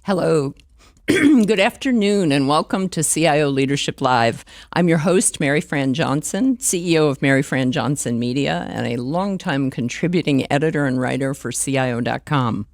Hello. Good afternoon and welcome to CIO Leadership Live. I'm your host, Mary Fran Johnson, CEO of Mary Fran Johnson Media and a longtime contributing editor and writer for CIO.com.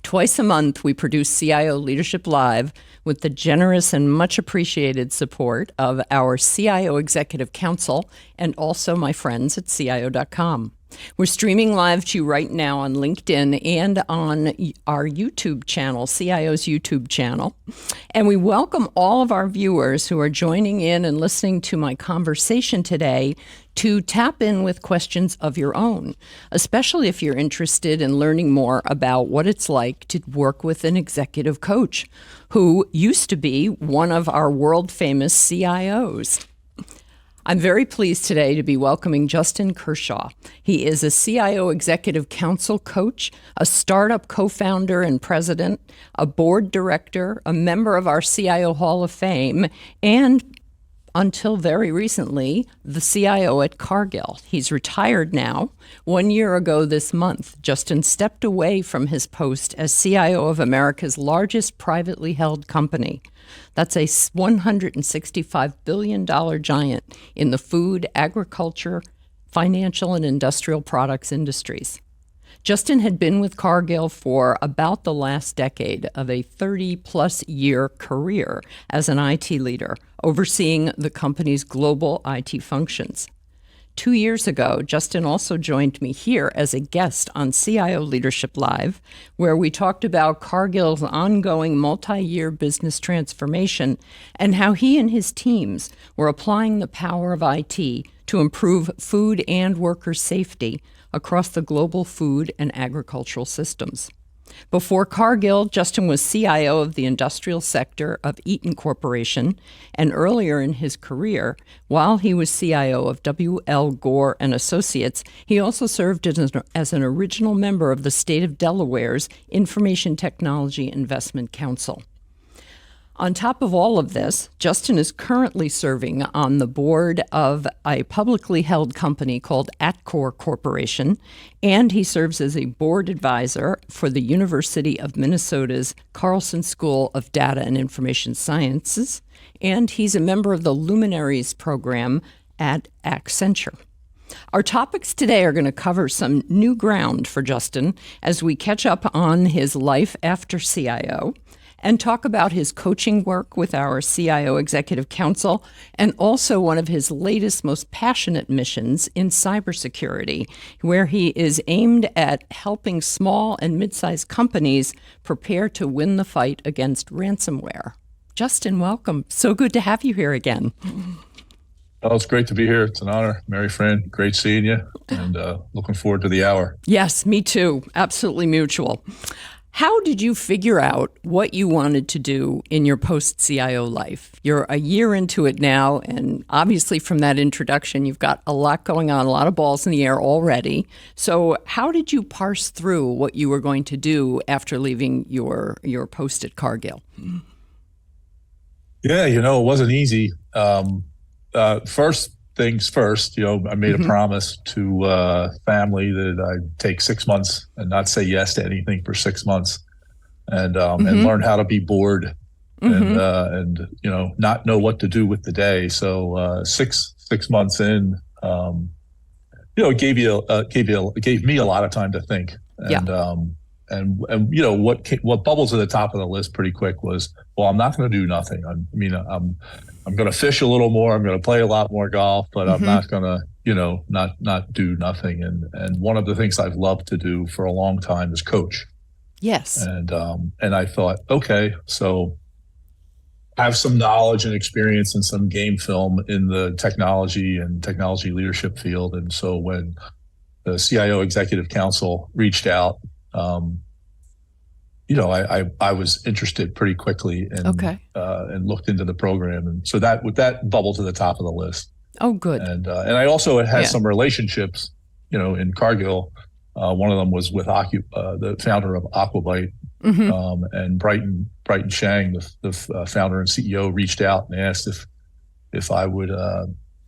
Twice a month, we produce CIO Leadership Live with the generous and much appreciated support of our CIO Executive Council and also my friends at CIO.com. We're streaming live to you right now on LinkedIn and on our YouTube channel, CIO's YouTube channel. And we welcome all of our viewers who are joining in and listening to my conversation today to tap in with questions of your own, especially if you're interested in learning more about what it's like to work with an executive coach who used to be one of our world-famous CIOs. I'm very pleased today to be welcoming Justin Kershaw. He is a CIO Executive Council coach, a startup co-founder and president, a board director, a member of our CIO Hall of Fame, and until very recently, the CIO at Cargill. He's retired now. 1 year ago this month, Justin stepped away from his post as CIO of America's largest privately held company. That's a $165 billion giant in the food, agriculture, financial, and industrial products industries. Justin had been with Cargill for about the last decade of a 30-plus year career as an IT leader, overseeing the company's global IT functions. 2 years ago, Justin also joined me here as a guest on CIO Leadership Live, where we talked about Cargill's ongoing multi-year business transformation and how he and his teams were applying the power of IT to improve food and worker safety across the global food and agricultural systems. Before Cargill, Justin was CIO of the industrial sector of Eaton Corporation, and earlier in his career, while he was CIO of W.L. Gore and Associates, he also served as an original member of the state of Delaware's Information Technology Investment Council. On top of all of this, Justin is currently serving on the board of a publicly held company called Atcor Corporation, and he serves as a board advisor for the University of Minnesota's Carlson School of Data and Information Sciences, and he's a member of the Luminaries program at Accenture. Our topics today are going to cover some new ground for Justin as we catch up on his life after CIO, and talk about his coaching work with our CIO Executive Council, and also one of his latest, most passionate missions in cybersecurity, where he is aimed at helping small and mid-sized companies prepare to win the fight against ransomware. Justin, welcome. So good to have you here again. Oh, it's great to be here. It's an honor. Mary Fran, great seeing you, and looking forward to the hour. Yes, me too. Absolutely mutual. How did you figure out what you wanted to do in your post-CIO life? You're a year into it now, and obviously from that introduction, you've got a lot going on, a lot of balls in the air already. So how did you parse through what you were going to do after leaving your post at Cargill? Yeah, it wasn't easy. First things first, I made a promise to family that I'd take 6 months and not say yes to anything for 6 months, and learn how to be bored and not know what to do with the day. So 6 months in, it gave me a lot of time to think. And what bubbles to the top of the list pretty quick was, well, I'm not going to do nothing. I'm going to fish a little more. I'm going to play a lot more golf, but I'm not going to, not do nothing. And one of the things I've loved to do for a long time is coach. Yes. And I thought, okay, so I have some knowledge and experience and some game film in the technology and technology leadership field. And so when the CIO Executive Council reached out, I was interested pretty quickly and looked into the program. And so that bubbled to the top of the list. Oh, good. And I also had some relationships, in Cargill. One of them was with the founder of Aquabite, and Brighton Shang, the founder and CEO, reached out and asked if I would,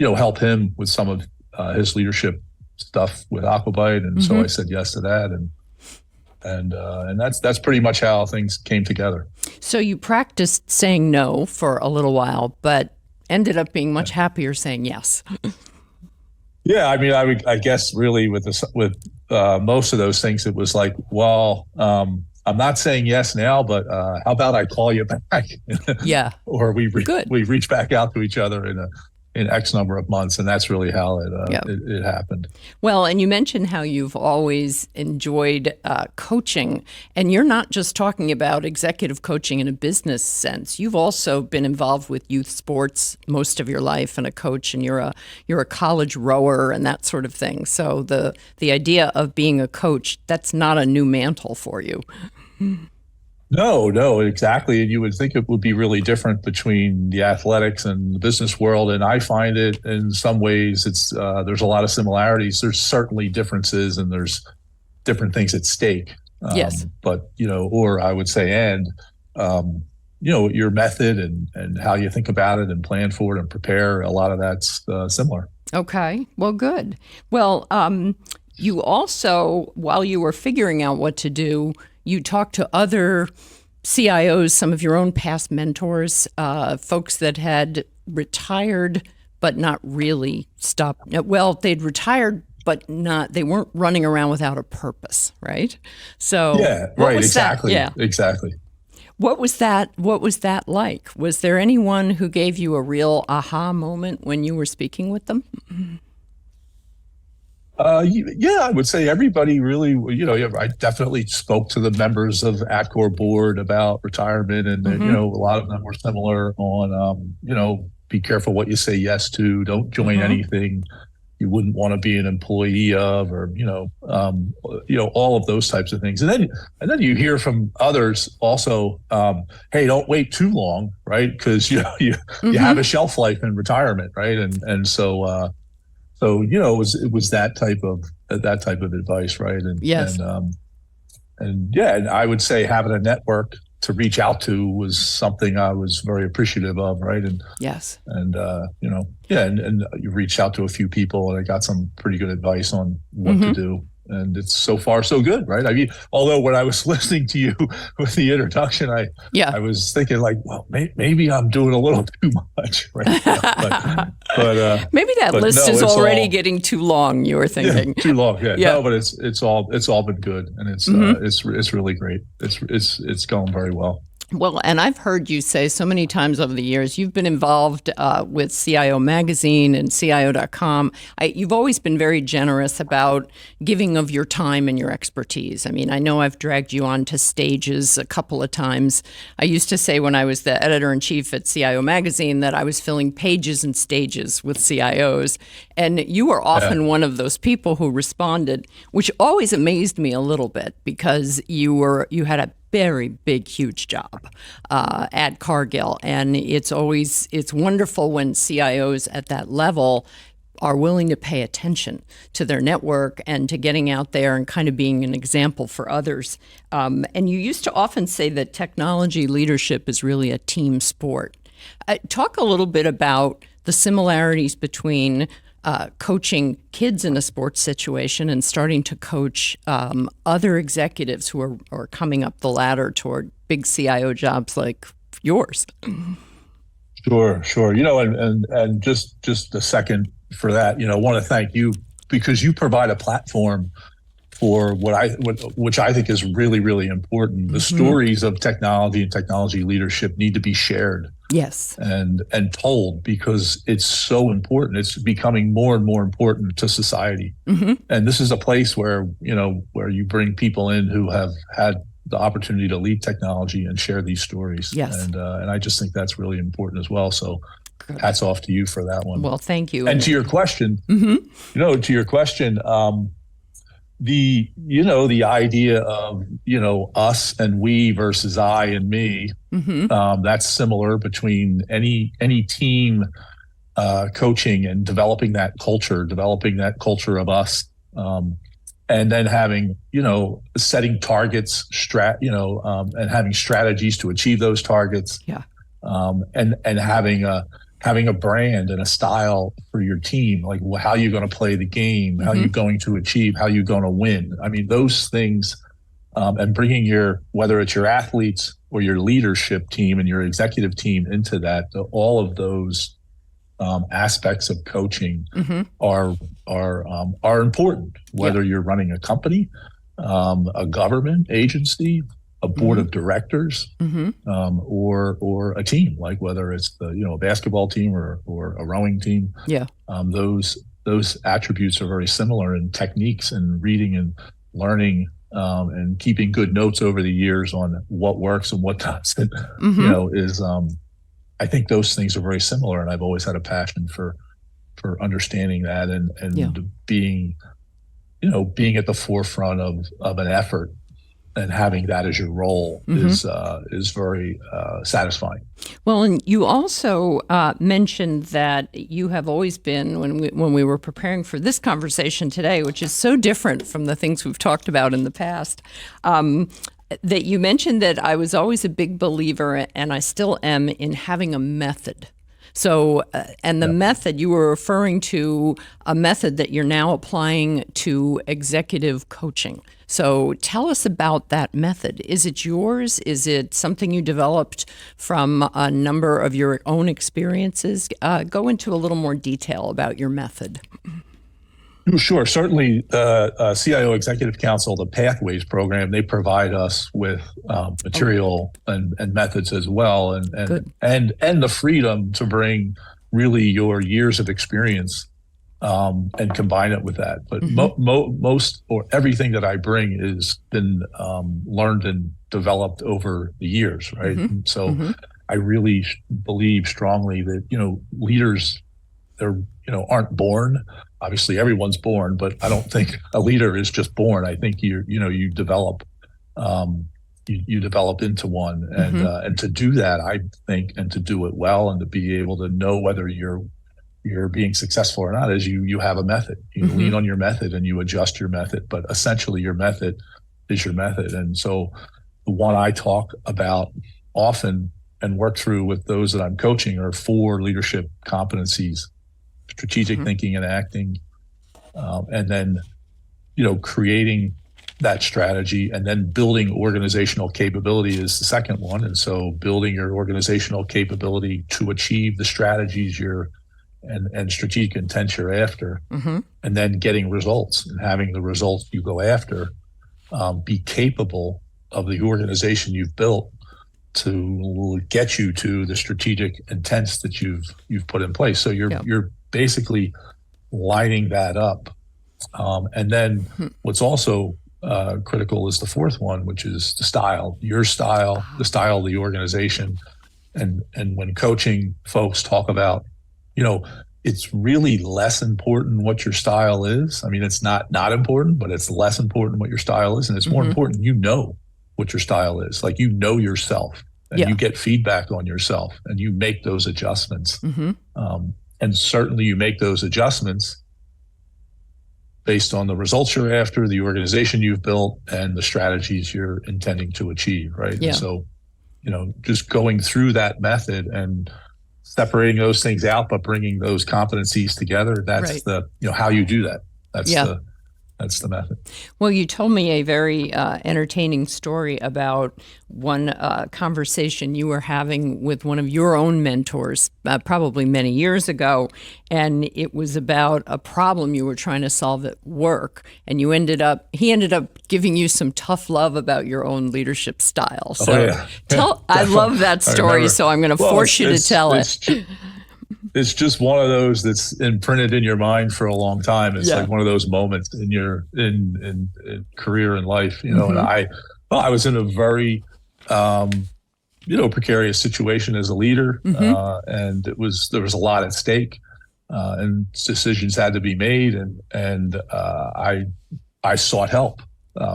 help him with some of his leadership stuff with Aquabite. And so I said yes to that. And And that's pretty much how things came together. So you practiced saying no for a little while, but ended up being much happier saying yes. Yeah, I mean, I guess really with most of those things, it was like, well, I'm not saying yes now, but how about I call you back? Yeah. Or we Good. reach back out to each other in X number of months, and that's really how Yeah. it happened. Well, and you mentioned how you've always enjoyed coaching, and you're not just talking about executive coaching in a business sense. You've also been involved with youth sports most of your life, and a coach, and you're a college rower and that sort of thing. So the idea of being a coach, that's not a new mantle for you. No, exactly. And you would think it would be really different between the athletics and the business world. And I find it in some ways there's a lot of similarities. There's certainly differences, and there's different things at stake. Yes. But, or I would say, your method and how you think about it and plan for it and prepare, a lot of that's similar. Okay. Well, good. Well, you also, while you were figuring out what to do, you talked to other CIOs, some of your own past mentors, folks that had retired but not really stopped. Well, they'd retired but they weren't running around without a purpose, right? So yeah, right, exactly. Yeah, exactly. What was that like? Was there anyone who gave you a real aha moment when you were speaking with them? Yeah, I would say everybody really, I definitely spoke to the members of Atcor board about retirement, and a lot of them were similar on, be careful what you say yes to. Don't join anything you wouldn't want to be an employee of, or all of those types of things. And then you hear from others also, hey, don't wait too long, right? Because you have a shelf life in retirement, right? And so. So it was that type of advice, right? And yes, and I would say having a network to reach out to was something I was very appreciative of, right? And yes, and and you reached out to a few people, and I got some pretty good advice on what to do. And it's so far so good, right? I mean, although when I was listening to you with the introduction, I was thinking like, well, maybe I'm doing a little too much, right? But maybe that list is already getting too long. You were thinking too long, yeah. No, but it's all been good, and it's really great. It's going very well. Well, and I've heard you say so many times over the years, you've been involved with CIO Magazine and CIO.com. You've always been very generous about giving of your time and your expertise. I mean, I know I've dragged you onto stages a couple of times. I used to say when I was the editor-in-chief at CIO Magazine that I was filling pages and stages with CIOs. And you were often one of those people who responded, which always amazed me a little bit, because you had a very big, huge job at Cargill. And it's wonderful when CIOs at that level are willing to pay attention to their network and to getting out there and kind of being an example for others. And you used to often say that technology leadership is really a team sport. Talk a little bit about the similarities between coaching kids in a sports situation and starting to coach other executives who are coming up the ladder toward big CIO jobs like yours. Sure. And just a second for that, want to thank you, because you provide a platform for which I think is really, really important. The stories of technology and technology leadership need to be shared. Yes. And told, because it's so important. It's becoming more and more important to society. And this is a place where you bring people in who have had the opportunity to lead technology and share these stories. Yes. And I just think that's really important as well. So hats off to you for that one. Well, thank you. And to your question, the idea of us and we versus I and me, that's similar between any team coaching and developing that culture of us, and then having setting targets, and having strategies to achieve those targets, and having a brand and a style for your team, like how you're going to play the game, how you're going to achieve, how you're going to win. I mean, those things and bringing whether it's your athletes or your leadership team and your executive team into that, all of those aspects of coaching are important, whether you're running a company, a government agency, a board of directors, or a team, like whether it's a basketball team or a rowing team. Yeah. Those attributes are very similar in techniques and reading and learning, and keeping good notes over the years on what works and what doesn't. I think those things are very similar, and I've always had a passion for understanding that and being at the forefront of an effort and having that as your role is very satisfying. Well, and you also mentioned that you have always been, when we were preparing for this conversation today, which is so different from the things we've talked about in the past, that you mentioned that I was always a big believer, and I still am, in having a method. So, and the method, you were referring to a method that you're now applying to executive coaching. So tell us about that method. Is it yours? Is it something you developed from a number of your own experiences? Go into a little more detail about your method. Sure. Certainly, the CIO Executive Council, the Pathways program, they provide us with material and methods as well, and the freedom to bring really your years of experience and combine it with that. But most or everything that I bring has been learned and developed over the years, right? And so I really believe strongly that leaders, aren't born. Obviously, everyone's born, but I don't think a leader is just born. I think you develop into one, and to do that, I think, and to do it well, and to be able to know whether you're being successful or not, is you have a method. You lean on your method and you adjust your method, but essentially your method is your method. And so the one I talk about often and work through with those that I'm coaching are 4 leadership competencies: strategic thinking and acting, and then, creating that strategy, and then building organizational capability is the second one. And so building your organizational capability to achieve the strategies and strategic intent you're after, and then getting results and having the results you go after be capable of the organization you've built to get you to the strategic intents that you've put in place. So you're basically lining that up. And then what's also critical is the fourth one, which is the style, your style, the style of the organization. And when coaching, folks talk about, it's really less important what your style is. I mean, it's not important, but it's less important what your style is. And it's more important, what your style is. Like, yourself, and you get feedback on yourself, and you make those adjustments. And certainly you make those adjustments based on the results you're after, the organization you've built, and the strategies you're intending to achieve, right? Yeah. And so, just going through that method and separating those things out, but bringing those competencies together, that's how you do that. That's the method. Well, you told me a very entertaining story about one conversation you were having with one of your own mentors, probably many years ago, and it was about a problem you were trying to solve at work, and he ended up giving you some tough love about your own leadership style. So I love that story, so I'm going to force you to tell it. It's just one of those that's imprinted in your mind for a long time. It's like one of those moments in your in career and life, And I was in a very precarious situation as a leader, and there was a lot at stake, and decisions had to be made, and I sought help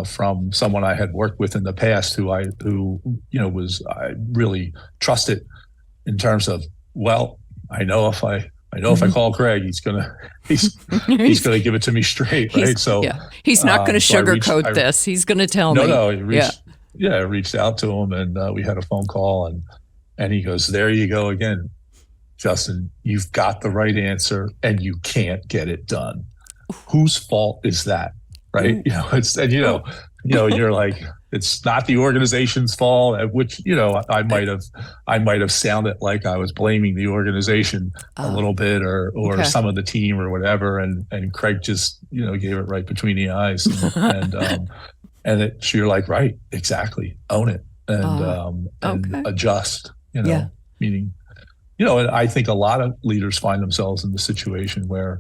from someone I had worked with in the past who I really trusted in terms of, I know if I call Craig, he's gonna give it to me straight, right? So he's not going to sugarcoat this. He's going to tell me. No, I reached out to him, and we had a phone call, and he goes, "There you go again, Justin. You've got the right answer, and you can't get it done. Whose fault is that?" Right? You're like, it's not the organization's fault, at which, I might have sounded like I was blaming the organization a little bit, or Okay. some of the team or whatever. And Craig just, gave it right between the eyes. So you're like, right, exactly. Own it and Okay. adjust, Yeah. meaning, and I think a lot of leaders find themselves in the situation where,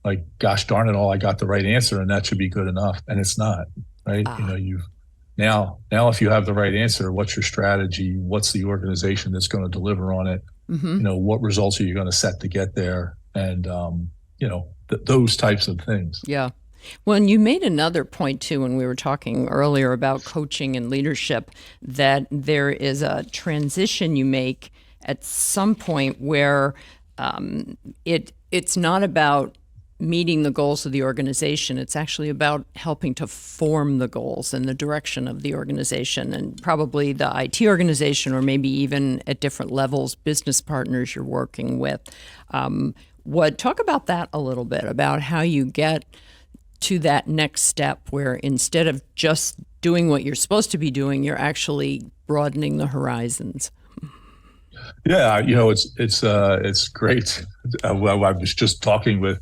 like, gosh darn it, all, I got the right answer and that should be good enough. And it's not, right? You've now, if you have the right answer, what's your strategy? What's the organization that's going to deliver on it? What results are you going to set to get there? And, those types of things. Yeah. Well, and you made another point too when we were talking earlier about coaching and leadership, that there is a transition you make at some point where it's not about meeting the goals of the organization. It's actually about helping to form the goals and the direction of the organization, and probably the IT organization, or maybe even at different levels, business partners you're working with. Talk about that a little bit, about how you get to that next step where instead of just doing what you're supposed to be doing, you're actually broadening the horizons. Yeah, it's great. Well, I was just talking with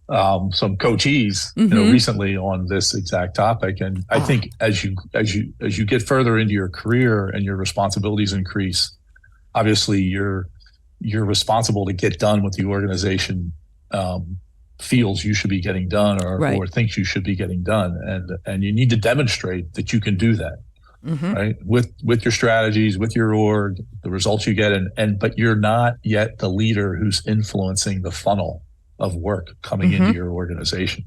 some coachees, recently on this exact topic, and I think as you get further into your career and your responsibilities increase, obviously you're responsible to get done what the organization feels you should be getting done, or thinks you should be getting done, and you need to demonstrate that you can do that. Right, with your strategies, with your org, the results you get, but you're not yet the leader who's influencing the funnel of work coming into your organization.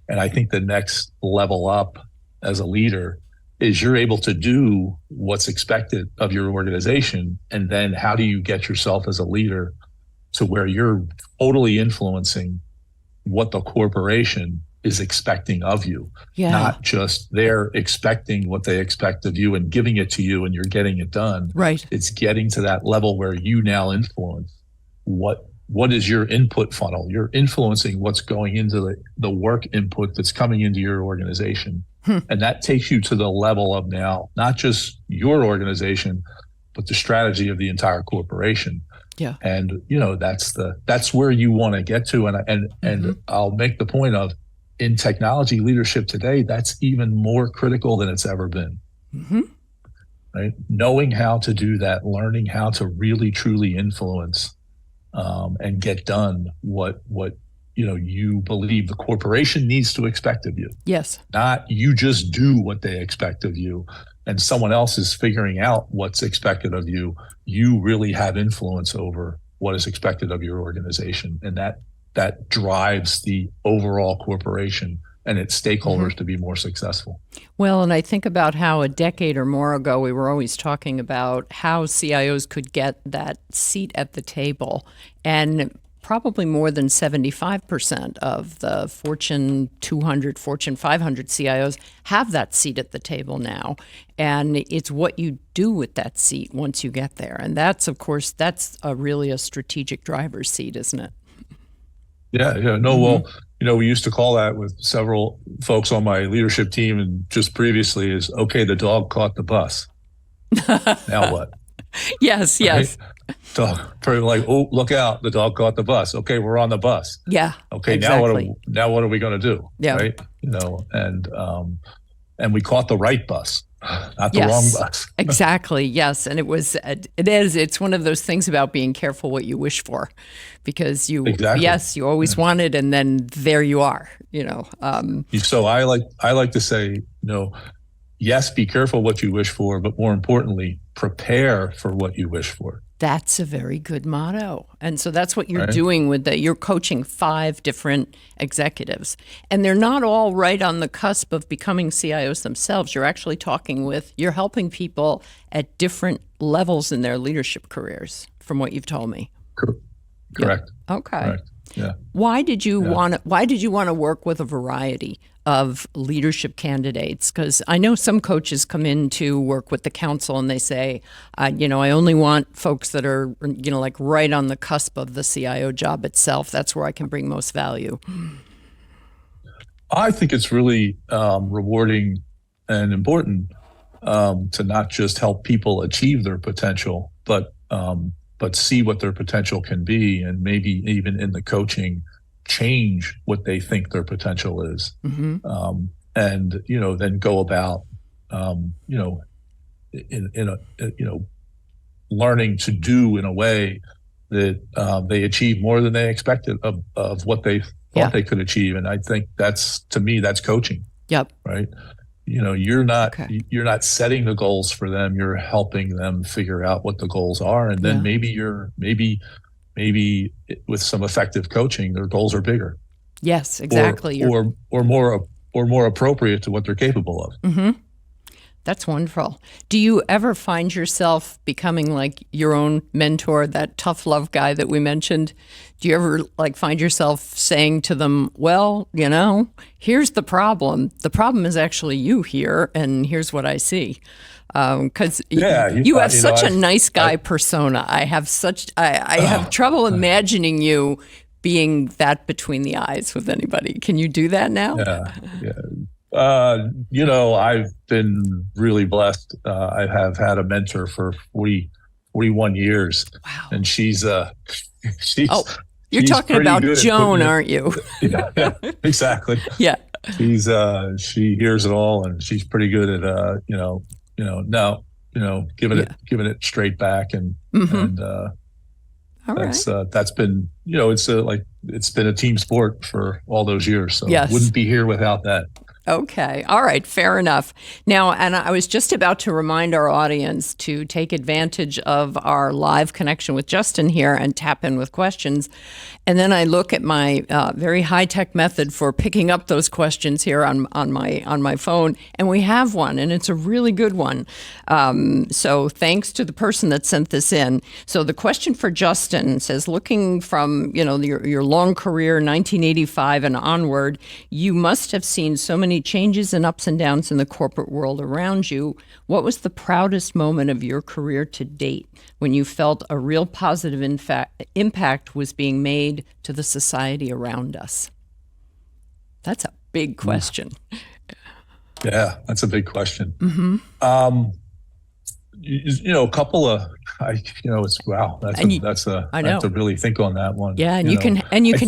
And I think the next level up as a leader is you're able to do what's expected of your organization, and then how do you get yourself as a leader to where you're totally influencing what the corporation is expecting of you. Not just they're expecting what they expect of you and giving it to you and you're getting it done. Right. It's getting to that level where you now influence what is your input funnel. You're influencing what's going into the work input that's coming into your organization. And that takes you to the level of now, not just your organization, but the strategy of the entire corporation. Yeah. And, that's where you want to get to. And I'll make the point of, in technology leadership today, that's even more critical than it's ever been. Right? Knowing how to do that, learning how to really truly influence and get done what you believe the corporation needs to expect of you. Yes. Not you just do what they expect of you and someone else is figuring out what's expected of you. You really have influence over what is expected of your organization, and that drives the overall corporation and its stakeholders to be more successful. Well, and I think about how a decade or more ago, we were always talking about how CIOs could get that seat at the table. And probably more than 75% of the Fortune 200, Fortune 500 CIOs have that seat at the table now. And it's what you do with that seat once you get there. And that's, of course, really a strategic driver's seat, isn't it? Yeah. No, well, we used to call that with several folks on my leadership team and just previously is, okay, the dog caught the bus. Now what? Yes. Right? Dog, like, oh, look out, the dog caught the bus. Okay, we're on the bus. Yeah. Okay, exactly. now what are we going to do? Yeah. Right? And we caught the right bus, not the wrong bus. Exactly. Yes. And it's one of those things about being careful what you wish for, because you always want it, and then there you are, So I like to say, yes, be careful what you wish for, but more importantly, prepare for what you wish for. That's a very good motto. And so that's what you're doing with that. You're coaching 5 different executives, and they're not all right on the cusp of becoming CIOs themselves. You're actually you're helping people at different levels in their leadership careers, from what you've told me. Correct. Yeah. Okay. Correct. Yeah. Why did you want to work with a variety of leadership candidates? Because I know some coaches come in to work with the council and they say, I only want folks that are, like right on the cusp of the CIO job itself. That's where I can bring most value. I think it's really rewarding and important to not just help people achieve their potential, but see what their potential can be, and maybe even in the coaching, change what they think their potential is, and then go about in a learning to do in a way that they achieve more than they expected of what they thought they could achieve. And I think to me, that's coaching. Yep. Right. You're not setting the goals for them. You're helping them figure out what the goals are. And then maybe with some effective coaching, their goals are bigger. Yes, exactly. Or more appropriate to what they're capable of. Mm-hmm. That's wonderful. Do you ever find yourself becoming like your own mentor, that tough love guy that we mentioned? Do you ever find yourself saying to them, well, here's the problem. The problem is actually you here, and here's what I see. Because you have such a nice guy persona. I have trouble imagining you being that between the eyes with anybody. Can you do that now? Yeah. I've been really blessed. I have had a mentor for 41 years. Wow. And she's you're talking about Joan, aren't you? Yeah, exactly. Yeah. She hears it all, and she's pretty good at giving it straight back, and that's been it's been a team sport for all those years. So wouldn't be here without that. Okay. All right. Fair enough. Now, and I was just about to remind our audience to take advantage of our live connection with Justin here and tap in with questions. And then I look at my very high-tech method for picking up those questions here on my phone, and we have one, and it's a really good one. So thanks to the person that sent this in. So the question for Justin says, looking from your long career, 1985 and onward, you must have seen so many changes and ups and downs in the corporate world around you. What was the proudest moment of your career to date when you felt a real positive impact was being made to the society around us? That's a big question. Yeah, that's a big question. Mm-hmm. A couple of, it's wow. I have to really think on that one. Yeah, and you can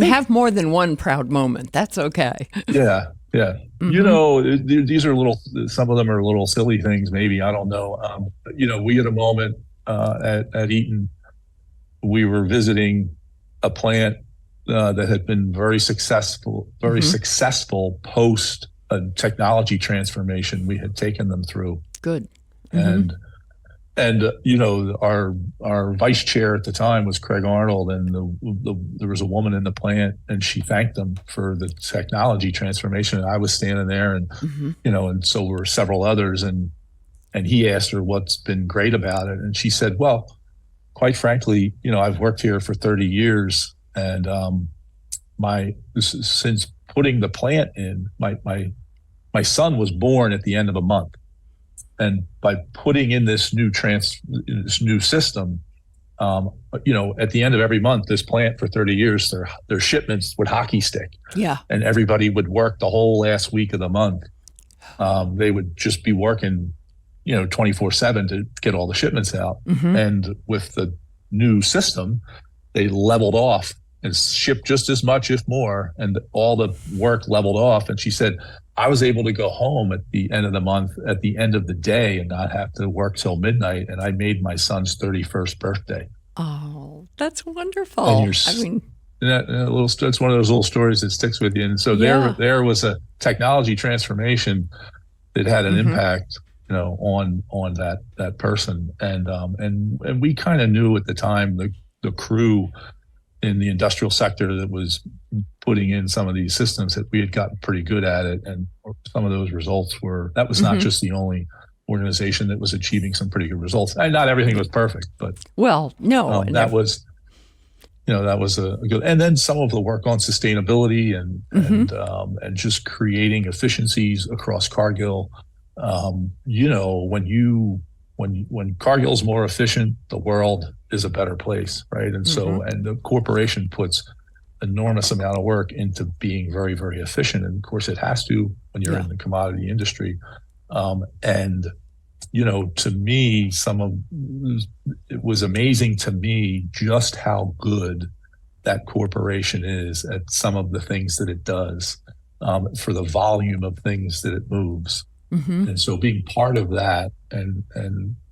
have more than one proud moment. That's okay. Yeah. Yeah. Mm-hmm. These are some of them are little silly things, maybe. I don't know. We had a moment at Eaton. We were visiting a plant that had been very successful post a technology transformation we had taken them through. Good. Mm-hmm. And our vice chair at the time was Craig Arnold, and there was a woman in the plant, and she thanked them for the technology transformation. And I was standing there, and and so were several others, and he asked her what's been great about it, and she said, "Well, quite frankly, I've worked here for 30 years, and since putting the plant in, my son was born at the end of a month." And by putting in this new system, at the end of every month, this plant for 30 years, their shipments would hockey stick. Yeah. And everybody would work the whole last week of the month. They would just be working, 24/7 to get all the shipments out. Mm-hmm. And with the new system, they leveled off and shipped just as much, if more, and all the work leveled off. And she said, I was able to go home at the end of the month, at the end of the day, and not have to work till midnight. And I made my son's 31st birthday. Oh, that's wonderful. It's one of those little stories that sticks with you. And so there was a technology transformation that had an impact, on that person. And we kind of knew at the time the crew in the industrial sector that was putting in some of these systems that we had gotten pretty good at it. And some of those results that was not just the only organization that was achieving some pretty good results. And not everything was perfect, but that was a good, and then some of the work on sustainability and just creating efficiencies across Cargill. When Cargill's more efficient, the world is a better place, right? And so, and the corporation puts enormous amount of work into being very, very efficient. And of course it has to when you're in the commodity industry. And To me, it was amazing to me just how good that corporation is at some of the things that it does, for the volume of things that it moves. Mm-hmm. And so being part of that and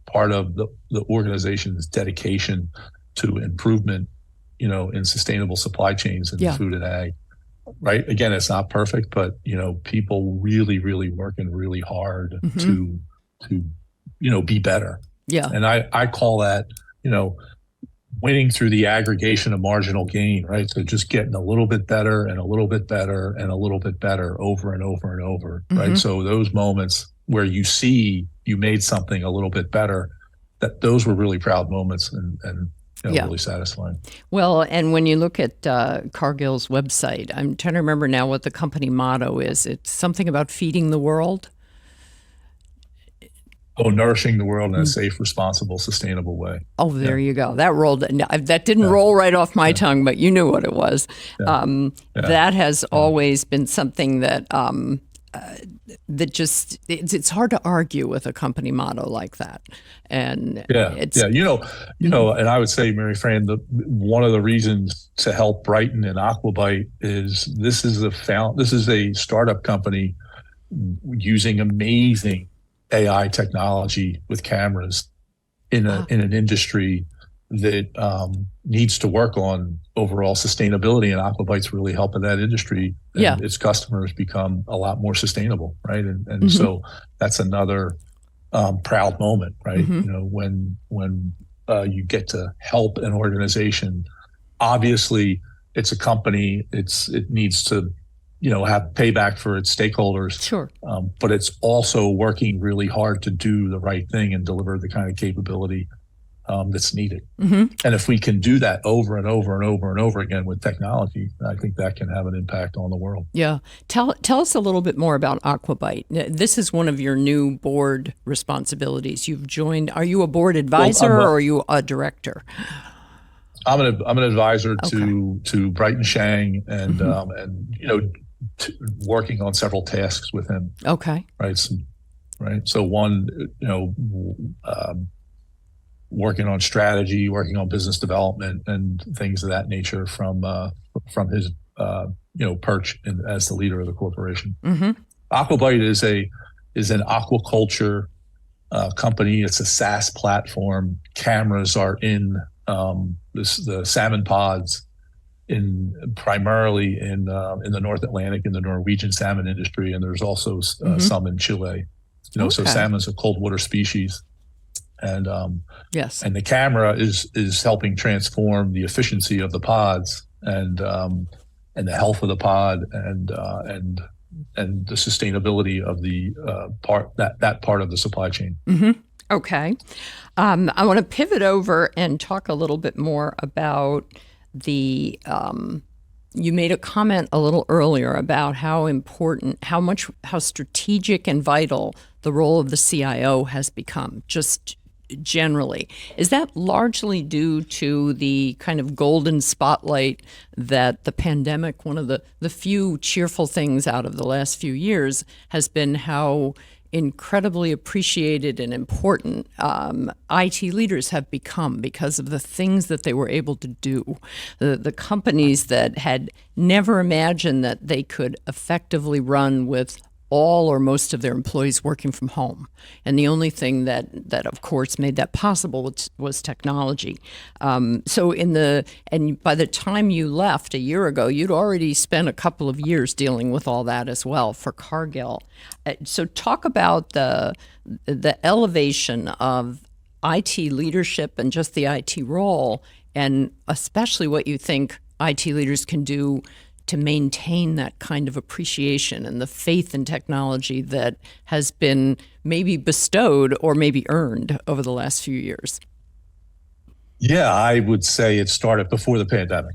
part of the organization's dedication to improvement, in sustainable supply chains in Yeah. food and ag, right? Again, it's not perfect, but, people really, really working really hard Mm-hmm. to, be better. Yeah. And I call that, winning through the aggregation of marginal gain, right? So just getting a little bit better and a little bit better and a little bit better over and over and over, right? Mm-hmm. So those moments where you see you made something a little bit better, those were really proud moments and Yeah. really satisfying. Well, and when you look at Cargill's website, I'm trying to remember now what the company motto is. It's something about feeding the world. Oh, nourishing the world in a safe, responsible, sustainable way. Oh, there you go. That didn't roll right off my tongue, but you knew what it was. That has always been something that that just it's hard to argue with a company motto like that. And and I would say, Mary Fran, one of the reasons to help Brighton and Aquabite is this is a startup company using amazing AI technology with cameras in an industry that needs to work on overall sustainability, and Aquabite's really helping that industry and its customers become a lot more sustainable, right? And so that's another proud moment, right? When you get to help an organization. Obviously, it's a company. It needs to have payback for its stakeholders. Sure. But it's also working really hard to do the right thing and deliver the kind of capability that's needed. Mm-hmm. And if we can do that over and over and over and over again with technology, I think that can have an impact on the world. Yeah. Tell us a little bit more about Aquabite. This is one of your new board responsibilities. You've joined. Are you a board advisor or are you a director? I'm an advisor to Brighton Shang and working on several tasks with him. Okay. Right. So one, working on strategy, working on business development, and things of that nature from his perch as the leader of the corporation. Mm-hmm. Aquabite is an aquaculture company. It's a SaaS platform. Cameras are in the salmon pods primarily in the North Atlantic in the Norwegian salmon industry, and there's also some in Chile. So salmon's a cold water species, and and the camera is helping transform the efficiency of the pods and the health of the pod and the sustainability of the part of the supply chain. Mm-hmm. Okay. I want to pivot over and talk a little bit more about you made a comment a little earlier about how important, how strategic and vital the role of the CIO has become, just generally. Is that largely due to the kind of golden spotlight that the pandemic, one of the few cheerful things out of the last few years, has been how incredibly appreciated and important IT leaders have become because of the things that they were able to do. The companies that had never imagined that they could effectively run with all or most of their employees working from home. And the only thing that of course made that possible was technology. So by the time you left a year ago, you'd already spent a couple of years dealing with all that as well for Cargill. So talk about the elevation of IT leadership and just the IT role, and especially what you think IT leaders can do to maintain that kind of appreciation and the faith in technology that has been maybe bestowed or maybe earned over the last few years. Yeah, I would say it started before the pandemic,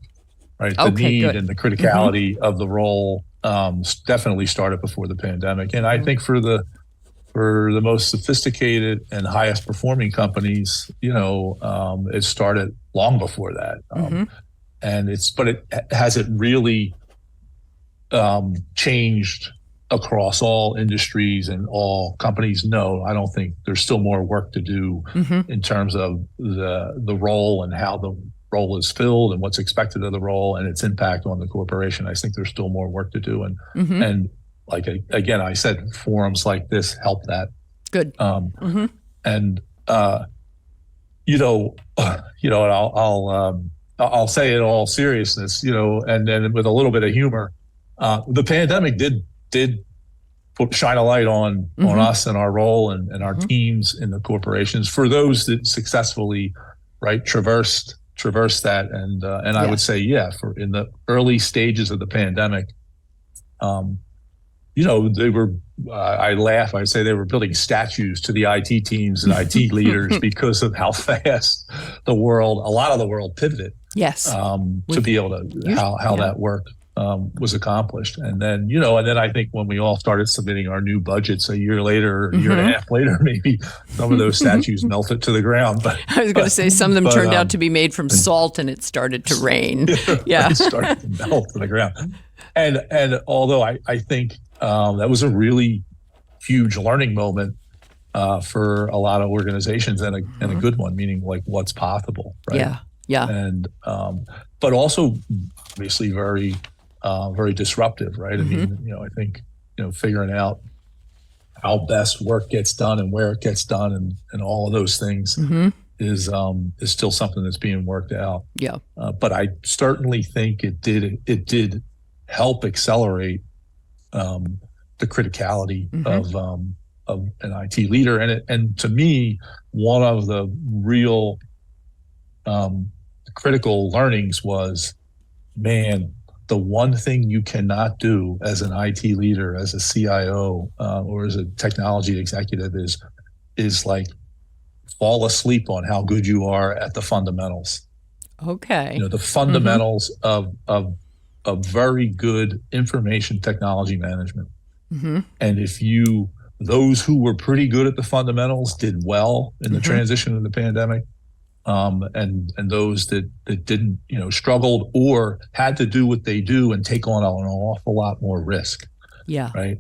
right? The need and the criticality of the role definitely started before the pandemic. And I think for the most sophisticated and highest performing companies, it started long before that. But has it really changed across all industries and all companies, no, I don't think there's still more work to do in terms of the role and how the role is filled and what's expected of the role and its impact on the corporation. I think there's still more work to do. And like, again, I said, forums like this help that. Good. And, and I'll say in all seriousness, and then with a little bit of humor, the pandemic did shine a light on us and our role and our teams in the corporations for those that successfully, right, traversed that. And I would say, for in the early stages of the pandemic, they were, I laugh, I say they were building statues to the IT teams and IT leaders because of how fast a lot of the world pivoted. Yes. To be able to, how that work was accomplished. And then, I think when we all started submitting our new budgets a year later, a year and a half later, maybe some of those statues melted to although But I was going to say some of them turned out to be made from salt and it started to rain. It started to melt to the ground. And although I think that was a really huge learning moment for a lot of organizations and a good one, meaning like what's possible, right? Yeah. And but also obviously very disruptive, right? I mean, I think figuring out how best work gets done and where it gets done and all of those things is still something that's being worked out. Yeah. But I certainly think it did help accelerate the criticality of an IT leader, and to me, one of the real critical learnings was, man, the one thing you cannot do as an IT leader, as a CIO, or as a technology executive is like fall asleep on how good you are at the fundamentals. Okay. The fundamentals of very good information technology management. And if those who were pretty good at the fundamentals did well in the transition of the pandemic, and those that didn't, struggled or had to do what they do and take on an awful lot more risk. Yeah. Right.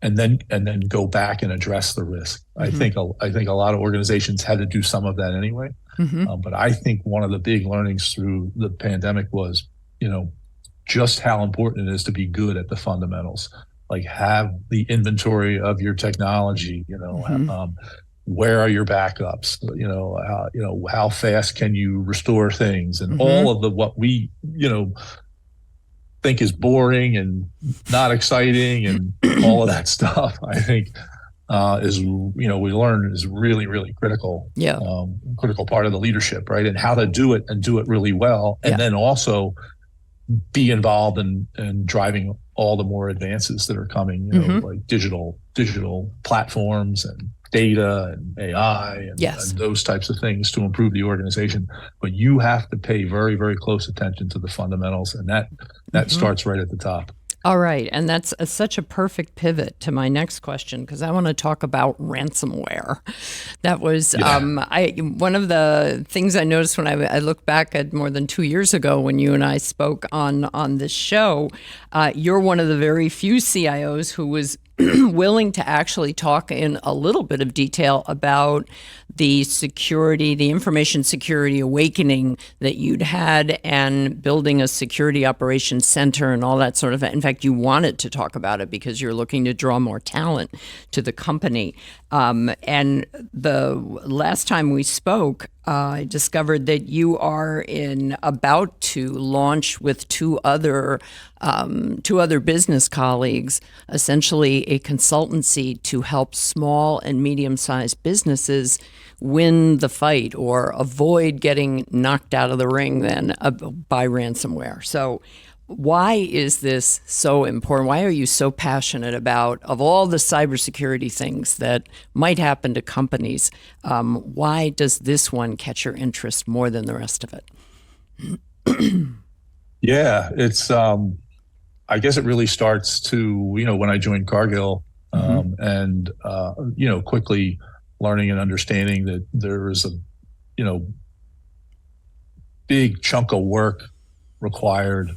And then go back and address the risk. I think a lot of organizations had to do some of that anyway. But I think one of the big learnings through the pandemic was, just how important it is to be good at the fundamentals. Like have the inventory of your technology, where are your backups? How fast can you restore things, and all of what we, think is boring and not exciting, and all of that stuff. I think we learn is really, really critical. Yeah, critical part of the leadership, right? And how to do it and do it really well, and then also be involved in driving all the more advances that are coming, like digital platforms and data and AI and those types of things to improve the organization. But you have to pay very, very close attention to the fundamentals, and that starts right at the top. All right. And that's such a perfect pivot to my next question, because I want to talk about ransomware. That was one of the things I noticed when I look back at more than 2 years ago when you and I spoke on this show. You're one of the very few CIOs who was willing to actually talk in a little bit of detail about the security, the information security awakening that you'd had, and building a security operations center and all that sort of. In fact, you wanted to talk about it because you're looking to draw more talent to the company. And the last time we spoke, I discovered that you are about to launch with two other business colleagues, essentially a consultancy to help small and medium-sized businesses win the fight or avoid getting knocked out of the ring by ransomware. So why is this so important? Why are you so passionate about, of all the cybersecurity things that might happen to companies, why does this one catch your interest more than the rest of it? Yeah, it's, I guess it really starts when I joined Cargill, and, quickly learning and understanding that there is a, big chunk of work required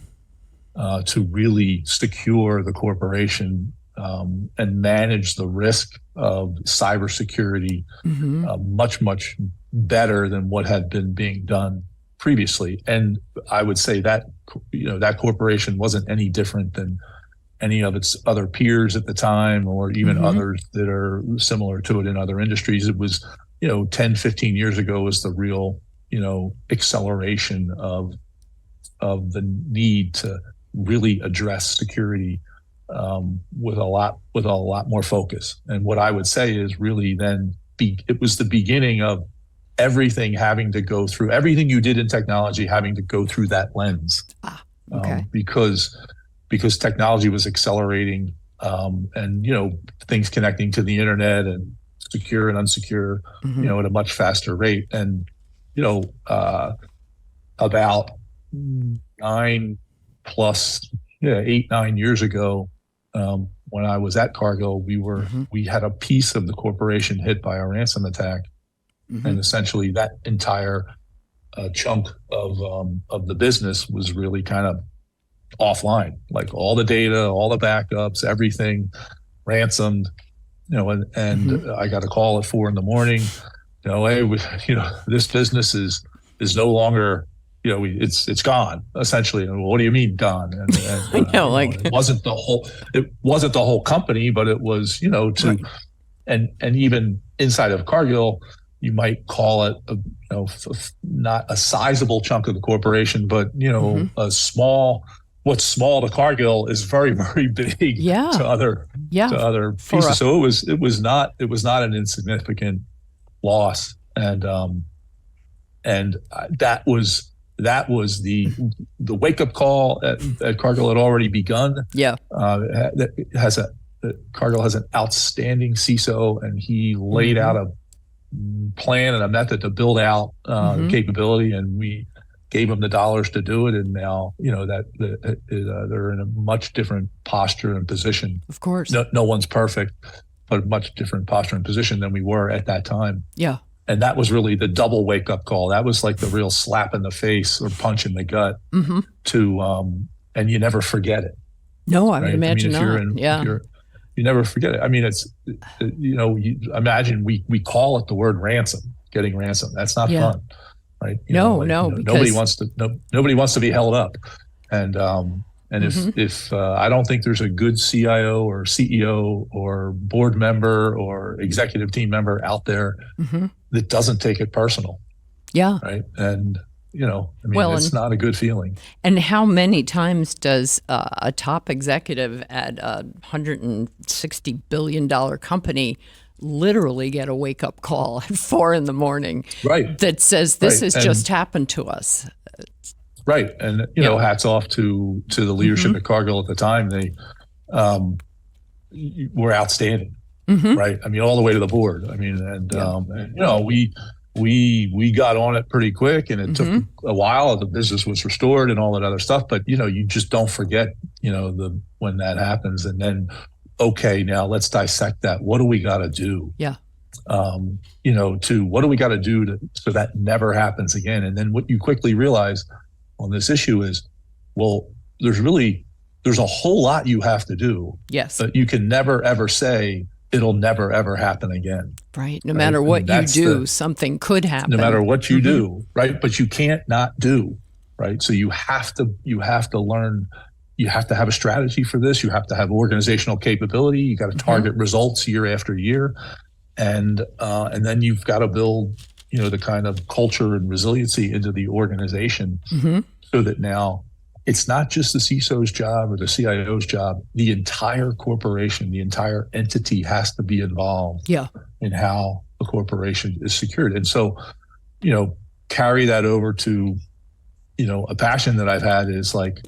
to really secure the corporation and manage the risk of cybersecurity much better than what had been being done previously. And I would say that that corporation wasn't any different than any of its other peers at the time, or even others that are similar to it in other industries. It was 10, 15 years ago was the real acceleration of the need to really address security with a lot more focus. And what I would say is really then it was the beginning of everything having to go through, everything you did in technology having to go through that lens. Okay. Because technology was accelerating, and things connecting to the internet and secure and unsecure, at a much faster rate. And about 9 years ago, when I was at Cargill, we had a piece of the corporation hit by a ransom attack, and essentially that entire chunk of the business was really kind of offline, like all the data, all the backups, everything ransomed. And I got a call at 4 a.m. Hey, this business is no longer. It's gone essentially. And what do you mean gone? And I know, it wasn't the whole company, but it was, Right. and even inside of Cargill, you might call it not a sizable chunk of the corporation, but a small. What's small to Cargill is very, very big to other pieces. So it was not an insignificant loss, and that was the wake up call at Cargill had already begun. Yeah, Cargill has an outstanding CISO, and he laid out a plan and a method to build out capability, and we gave them the dollars to do it. And now they're in a much different posture and position. of course. No one's perfect, but a much different posture and position than we were at that time. Yeah. And that was really the double wake up call. That was like the real slap in the face or punch in the gut and you never forget it. No, I would imagine You never forget it. I mean, it's, you imagine we call it the word ransom, getting ransom. That's not fun, right? Nobody wants to be held up. And if I don't think there's a good CIO or CEO or board member or executive team member out there that doesn't take it personal. Yeah. Right. And, it's not a good feeling. And how many times does a top executive at a $160 billion company literally get a wake-up call at 4 a.m. that says this has just happened to us? Right. And, hats off to the leadership at Cargill at the time. They were outstanding, right? I mean, all the way to the board. I mean, we got on it pretty quick, and it took a while. The business was restored and all that other stuff. But, you just don't forget, when that happens. And then, okay, now let's dissect that. What do we got to do? Yeah. What do we got to do so that never happens again? And then what you quickly realize on this issue is, well, there's a whole lot you have to do. Yes. But you can never, ever say it'll never, ever happen again. Right. No matter what you do, something could happen. No matter what you do, right? But you can't not do, right? So you have to learn, you have to have a strategy for this. You have to have organizational capability. You got to target results year after year. And then you've got to build, the kind of culture and resiliency into the organization so that now it's not just the CISO's job or the CIO's job. The entire corporation, the entire entity has to be involved in how the corporation is secured. And so, carry that over to, a passion that I've had is like,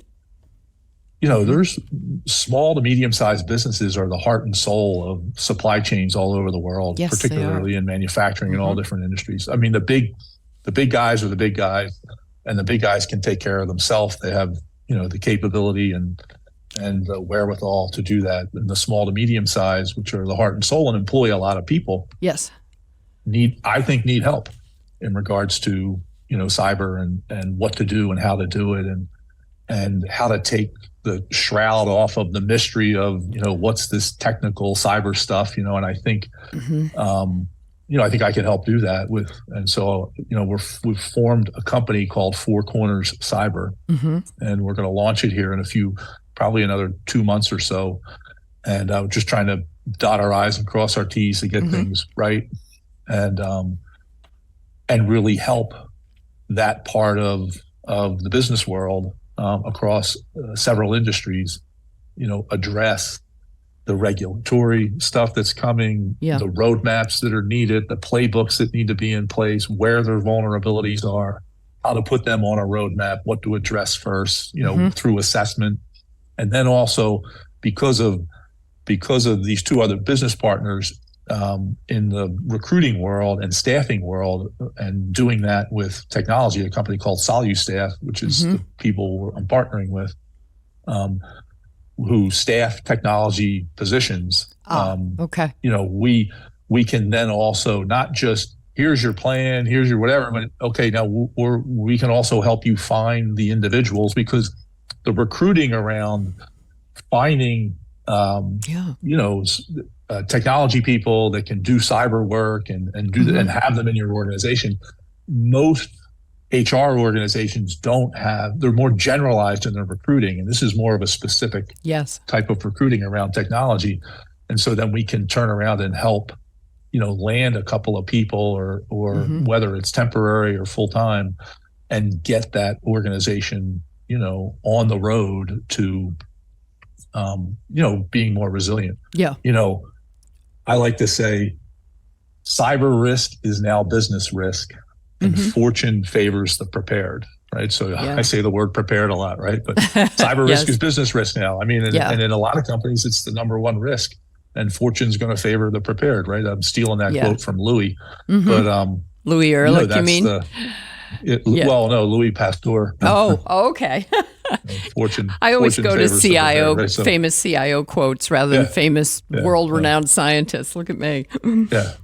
there's small to medium-sized businesses are the heart and soul of supply chains all over the world, particularly in manufacturing and all different industries. I mean, the big guys are the big guys, and the big guys can take care of themselves. They have, the capability and the wherewithal to do that. And the small to medium size, which are the heart and soul and employ a lot of people, need help in regards to, cyber and what to do and how to do it and how to take the shroud off of the mystery of, what's this technical cyber stuff, and I think, I think I can help do that and so, we've formed a company called Four Corners Cyber, and we're going to launch it here in probably another 2 months or so. And we're just trying to dot our I's and cross our T's to get things right, and really help that part of the business world across several industries, address the regulatory stuff that's coming, the roadmaps that are needed, the playbooks that need to be in place, where their vulnerabilities are, how to put them on a roadmap, what to address first, through assessment. And then also because of these two other business partners in the recruiting world and staffing world, and doing that with technology, a company called SoluStaff, which is the people I'm partnering with, who staff technology positions. Okay. We can then also not just, here's your plan, here's your whatever, but okay, now we can also help you find the individuals, because the recruiting around finding technology people that can do cyber work and do and have them in your organization. Most HR organizations don't have, they're more generalized in their recruiting, and this is more of a specific type of recruiting around technology. And so then we can turn around and help, land a couple of people or whether it's temporary or full-time, and get that organization, on the road to, being more resilient. Yeah. I like to say cyber risk is now business risk, and fortune favors the prepared, right? So I say the word prepared a lot, right? But cyber risk is business risk now. I mean, and in a lot of companies, it's the number one risk, and fortune's going to favor the prepared, right? I'm stealing that quote from Louis, but Louis Ehrlich, you mean? Well, no, Louis Pasteur. Okay. Fortune. I always go to CIO, right? So, famous CIO quotes rather than famous world-renowned scientists. Look at me. Yeah.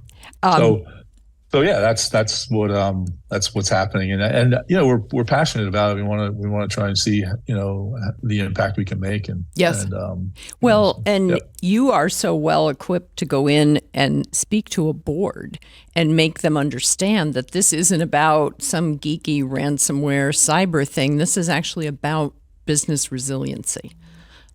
So yeah, that's what's happening, and we're passionate about it. We want to try and see the impact we can make, and you are so well equipped to go in and speak to a board and make them understand that this isn't about some geeky ransomware cyber thing. This is actually about business resiliency.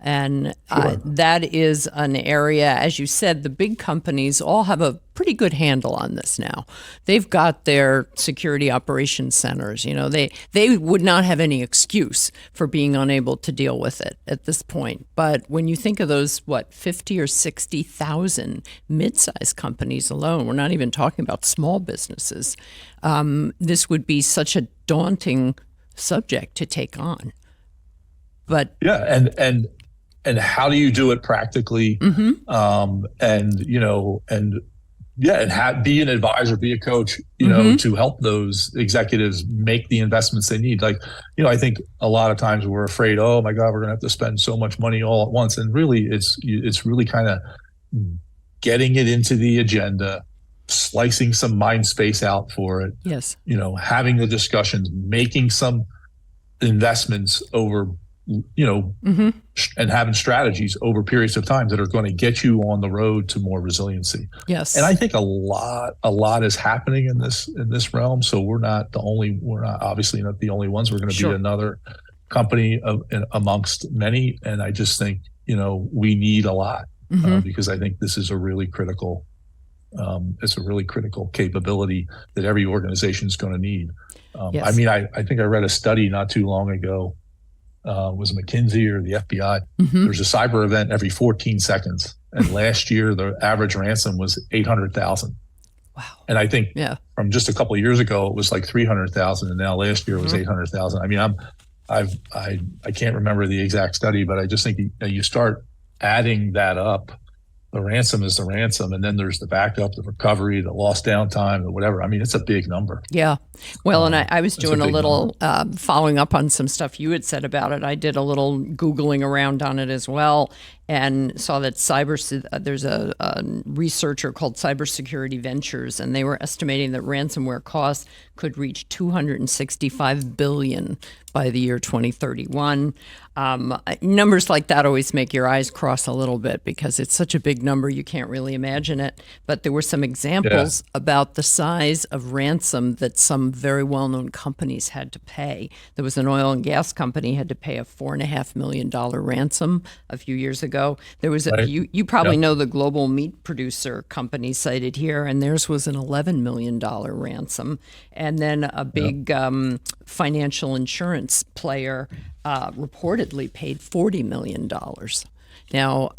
And that is an area, as you said, the big companies all have a pretty good handle on this now. They've got their security operations centers. They would not have any excuse for being unable to deal with it at this point. But when you think of those, 50 or 60,000 mid-sized companies alone, we're not even talking about small businesses, this would be such a daunting subject to take on. But and how do you do it practically? Be an advisor, be a coach, to help those executives make the investments they need. Like, I think a lot of times we're afraid, oh my God, we're going to have to spend so much money all at once. And really it's really kind of getting it into the agenda, slicing some mind space out for it. Yes. Having the discussions, making some investments over and having strategies over periods of time that are going to get you on the road to more resiliency. Yes. And I think a lot is happening in this realm. So we're obviously not the only ones. We're going to be another company amongst many. And I just think, we need a lot because I think this is a really critical, it's a really critical capability that every organization is going to need. I mean, I think I read a study not too long ago. Was McKinsey or the FBI? There's a cyber event every 14 seconds. And last year, the average ransom was 800,000. Wow. And I think from just a couple of years ago, it was like 300,000. And now last year it was 800,000. I mean, I can't remember the exact study, but I just think you start adding that up. The ransom is the ransom, and then there's the backup, the recovery, the lost downtime, the whatever. I mean, it's a big number. Yeah. Well, and I was doing a little following up on some stuff you had said about it. I did a little Googling around on it as well. and saw that there's a researcher called Cybersecurity Ventures, and they were estimating that ransomware costs could reach $265 billion by the year 2031. Numbers like that always make your eyes cross a little bit because it's such a big number you can't really imagine it. But there were some examples about the size of ransom that some very well-known companies had to pay. There was an oil and gas company had to pay a $4.5 million ransom a few years ago. There was you probably know the global meat producer company cited here, and theirs was an $11 million ransom. And then a big financial insurance player reportedly paid $40 million. Now,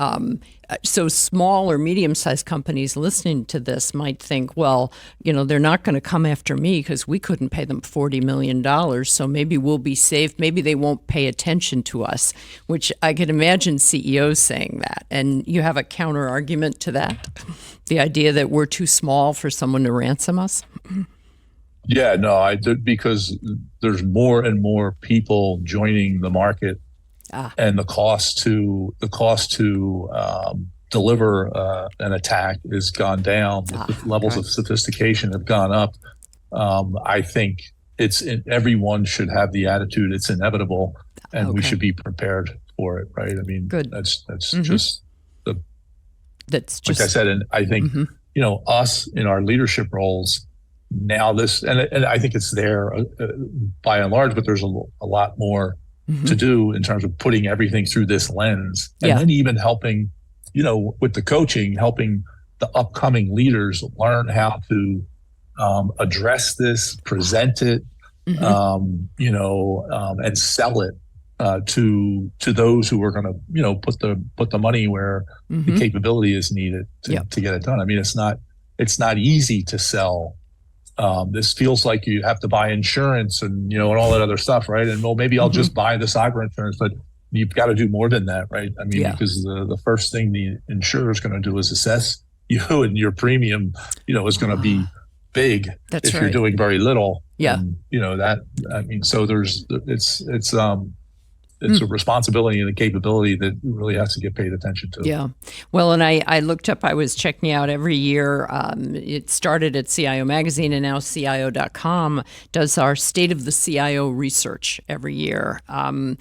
so small or medium-sized companies listening to this might think, well, they're not going to come after me because we couldn't pay them $40 million, so maybe we'll be safe. Maybe they won't pay attention to us, which I could imagine CEOs saying that. And you have a counter-argument to that? The idea that we're too small for someone to ransom us? Yeah, no, I did, because there's more and more people joining the market, and the cost to deliver an attack has gone down. The levels of sophistication have gone up. I think everyone should have the attitude it's inevitable, and we should be prepared for it. Right? I mean, that's just like I said, and I think us in our leadership roles. Now and I think it's there by and large, but there's a lot more to do in terms of putting everything through this lens, and then even helping, with the coaching, helping the upcoming leaders learn how to address this, present it, and sell it to those who are going to, put the money where the capability is needed to get it done. I mean, it's not easy to sell. This feels like you have to buy insurance and all that other stuff, right? And maybe I'll just buy the cyber insurance, but you've got to do more than that, right? I mean, because the first thing the insurer is going to do is assess you, and your premium, is going to be big if you're doing very little. Yeah, and, so it's a responsibility and a capability that really has to get paid attention to. Yeah. Well, and I looked up, I was checking out every year. It started at CIO Magazine, and now CIO.com does our State of the CIO research every year. And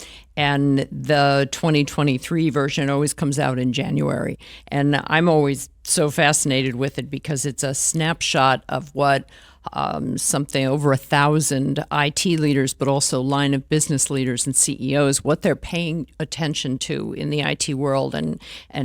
the 2023 version always comes out in January. And I'm always so fascinated with it because it's a snapshot of what something over 1,000 IT leaders, but also line of business leaders and CEOs, what they're paying attention to in the IT world and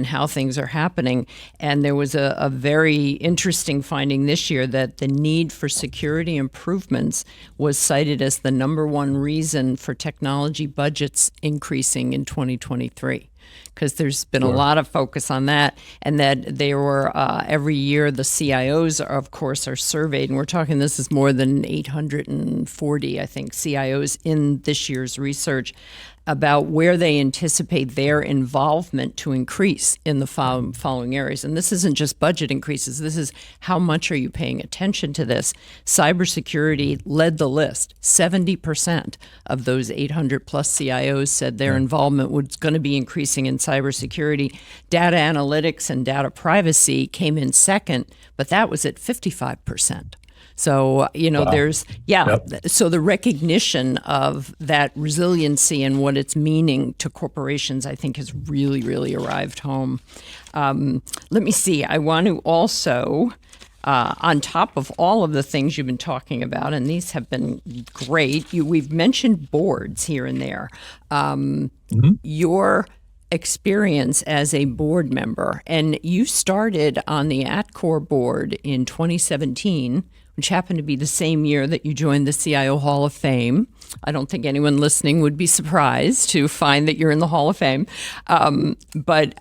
how things are happening. And there was a very interesting finding this year that the need for security improvements was cited as the number one reason for technology budgets increasing in 2023. Because there's been a lot of focus on that, and that they were every year the CIOs, of course, are surveyed, and we're talking this is more than 840, I think, CIOs in this year's research about where they anticipate their involvement to increase in the following areas. And this isn't just budget increases. This is how much are you paying attention to this? Cybersecurity led the list. 70% of those 800 plus CIOs said their involvement was going to be increasing in cybersecurity. Data analytics and data privacy came in second, but that was at 55%. So, there's, so the recognition of that resiliency and what it's meaning to corporations, I think, has really, really arrived home. Let me see. I want to also, on top of all of the things you've been talking about, and these have been great, we've mentioned boards here and there. Your experience as a board member, and you started on the Atcor board in 2017, which happened to be the same year that you joined the CIO Hall of Fame. I don't think anyone listening would be surprised to find that you're in the Hall of Fame. But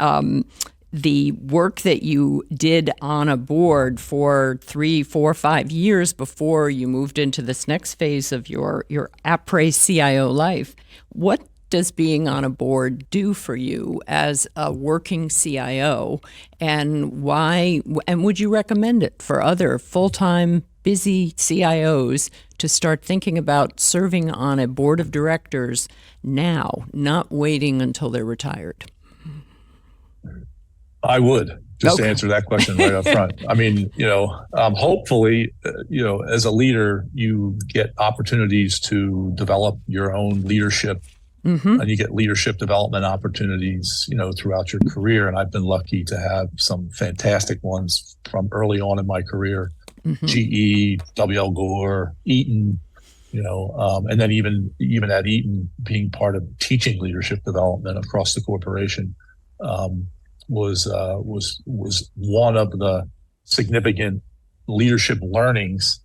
the work that you did on a board for 3, 4, 5 years before you moved into this next phase of your après CIO life, what does being on a board do for you as a working CIO, and why? And would you recommend it for other full-time busy CIOs to start thinking about serving on a board of directors now, not waiting until they're retired? I would just Okay. answer that question right up front. I mean, hopefully, as a leader, you get opportunities to develop your own leadership, Mm-hmm. and you get leadership development opportunities, throughout your career. And I've been lucky to have some fantastic ones from early on in my career: Mm-hmm. GE, WL Gore, Eaton, and then even at Eaton, being part of teaching leadership development across the corporation. Was one of the significant leadership learnings,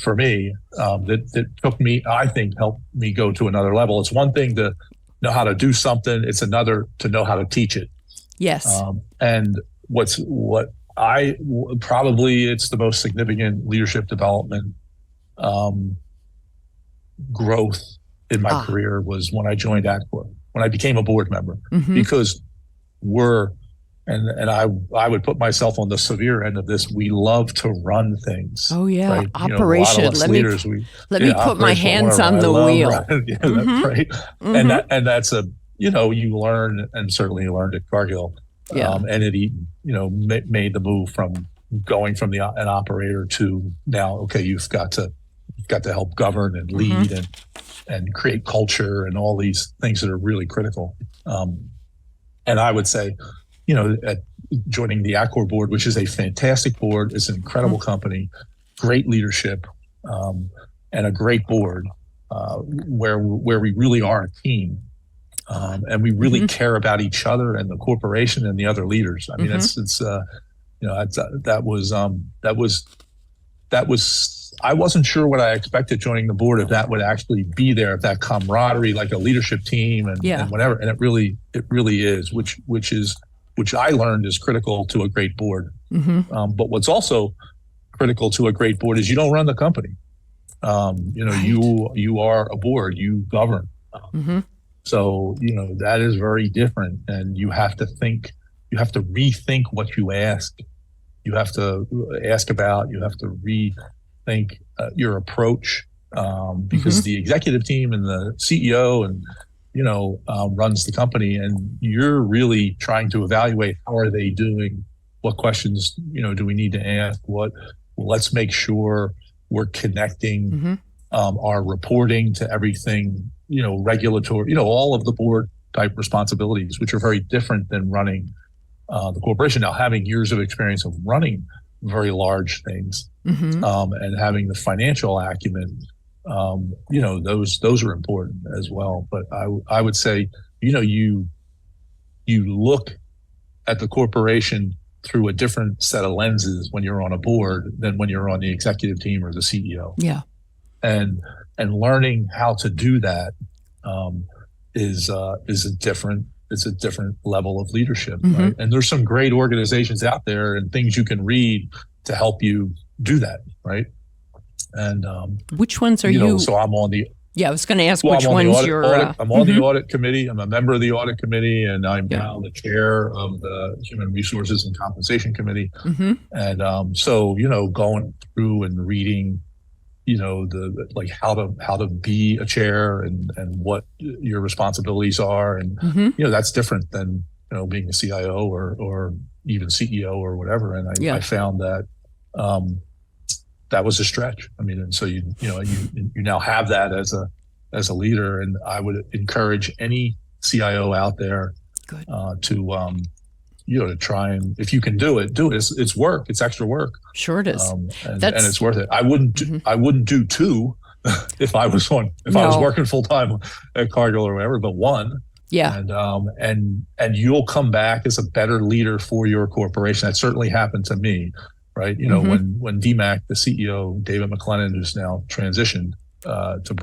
for me, that took me, I think, helped me go to another level. It's one thing to know how to do something; it's another to know how to teach it. Yes. And probably it's the most significant leadership development growth in my career was when I joined Accor, when I became a board member, Mm-hmm. because I would put myself on the severe end of this. We love to run things. Oh yeah, right? operation. A lot of us leaders, let me put my hands on the wheel. Yeah, Mm-hmm. that's right. Mm-hmm. And that's you learn, and certainly you learned at Cargill, and at Eaton, made the move from going from an operator to now, okay, you've got to help govern and lead, mm-hmm. and create culture and all these things that are really critical. And I would say, at joining the Accor board, which is a fantastic board, it's an incredible mm-hmm. company, great leadership, and a great board, where we really are a team, and we really mm-hmm. care about each other and the corporation and the other leaders. I mean, mm-hmm. that was. I wasn't sure what I expected joining the board, if that would actually be there, if that camaraderie, like a leadership team and whatever. And it really is, which I learned is critical to a great board. Mm-hmm. But what's also critical to a great board is you don't run the company. Right. You are a board, you govern. Mm-hmm. So, that is very different, and you have to rethink what you ask. You have to ask about, you have to rethink your approach, because mm-hmm. the executive team and the CEO and runs the company, and you're really trying to evaluate how are they doing, what questions do we need to ask, let's make sure we're connecting mm-hmm. Our reporting to everything, regulatory, all of the board type responsibilities, which are very different than running the corporation. Now, having years of experience of running very large things, mm-hmm. And having the financial acumen, those are important as well. But I would say, you look at the corporation through a different set of lenses when you're on a board than when you're on the executive team or the CEO. Yeah. And learning how to do that is a different level of leadership, mm-hmm. right? And there's some great organizations out there and things you can read to help you do that, right? And which ones are you? So I'm on the. Yeah, I was going to ask which ones you're. I'm on mm-hmm. the audit committee. I'm a member of the audit committee, and I'm now the chair of the Human Resources and Compensation Committee. Mm-hmm. And so going through and reading, how to be a chair and what your responsibilities are, and mm-hmm. That's different than being a CIO or even CEO or whatever. And I found that that was a stretch. I mean, and so you now have that as a leader, and I would encourage any CIO out there to try, and if you can do it. It's work. It's extra work. Sure it is. And it's worth it. I wouldn't do two if I was working full time at Cargill or whatever, but one. Yeah. And you'll come back as a better leader for your corporation. That certainly happened to me. Right. Mm-hmm. when DMAC, the CEO, David McLennan, who's now transitioned to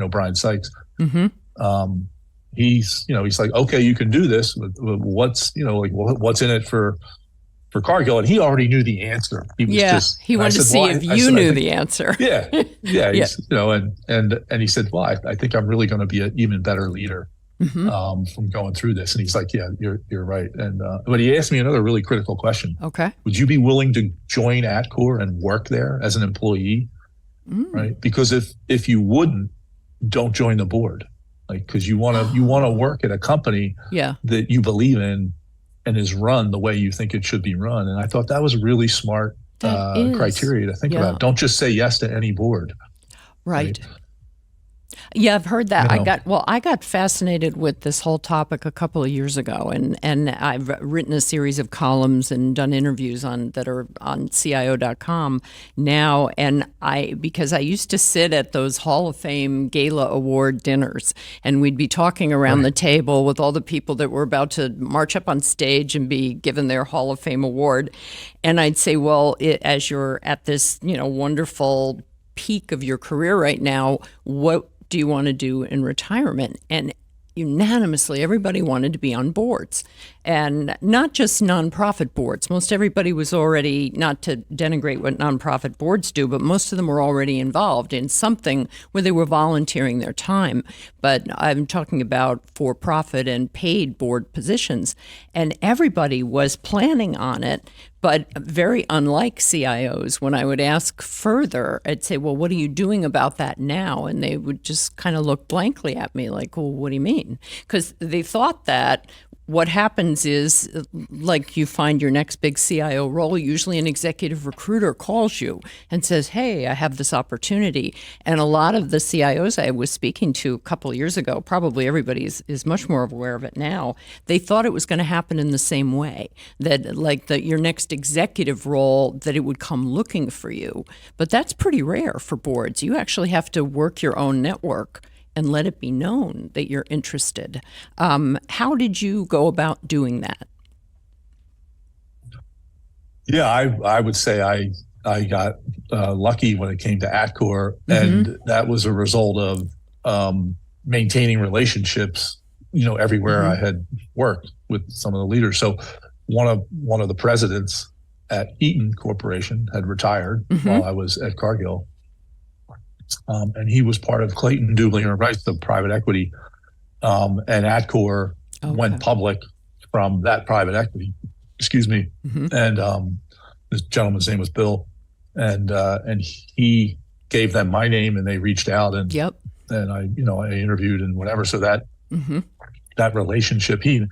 Brian Sykes, mm-hmm. He's like, okay, you can do this. What's in it for Cargill? And he already knew the answer. He was he wanted to see if you knew the answer. Yeah. And he said, well, I think I'm really going to be an even better leader. Mm-hmm. From going through this. And he's like, yeah, you're right. And but he asked me another really critical question. Okay. Would you be willing to join Accor and work there as an employee? Right? Because if you wouldn't, don't join the board. Like, because you want to work at a company that you believe in and is run the way you think it should be run. And I thought that was really smart criteria to think about. Don't just say yes to any board. Right. Yeah, I've heard that. You know. I got fascinated with this whole topic a couple of years ago, and I've written a series of columns and done interviews that are on CIO.com now. And because I used to sit at those Hall of Fame gala award dinners, and we'd be talking around the table with all the people that were about to march up on stage and be given their Hall of Fame award. And I'd say, well, as you're at this, wonderful peak of your career right now, what do you want to do in retirement? And unanimously, everybody wanted to be on boards, and not just nonprofit boards. Most everybody was already, not to denigrate what nonprofit boards do, but most of them were already involved in something where they were volunteering their time. But I'm talking about for-profit and paid board positions, and everybody was planning on it. But very unlike CIOs, when I would ask further, I'd say, well, what are you doing about that now? And they would just kind of look blankly at me like, well, what do you mean? Because they thought that what happens is, like, you find your next big CIO role, usually an executive recruiter calls you and says, hey, I have this opportunity. And a lot of the CIOs I was speaking to a couple of years ago, probably everybody is much more aware of it now, they thought it was going to happen in the same way, that like your next executive role, that it would come looking for you. But that's pretty rare for boards. You actually have to work your own network and let it be known that you're interested. How did you go about doing that? Yeah, I would say I got lucky when it came to Atcor, and that was a result of maintaining relationships, everywhere I had worked with some of the leaders. So one of the presidents at Eaton Corporation had retired while I was at Cargill. And he was part of Clayton, Dublinger and Rice, the private equity. And Atcor went public from that private equity. Excuse me. And this gentleman's name was Bill, and he gave them my name, and they reached out, and and I interviewed and whatever. So that that relationship, he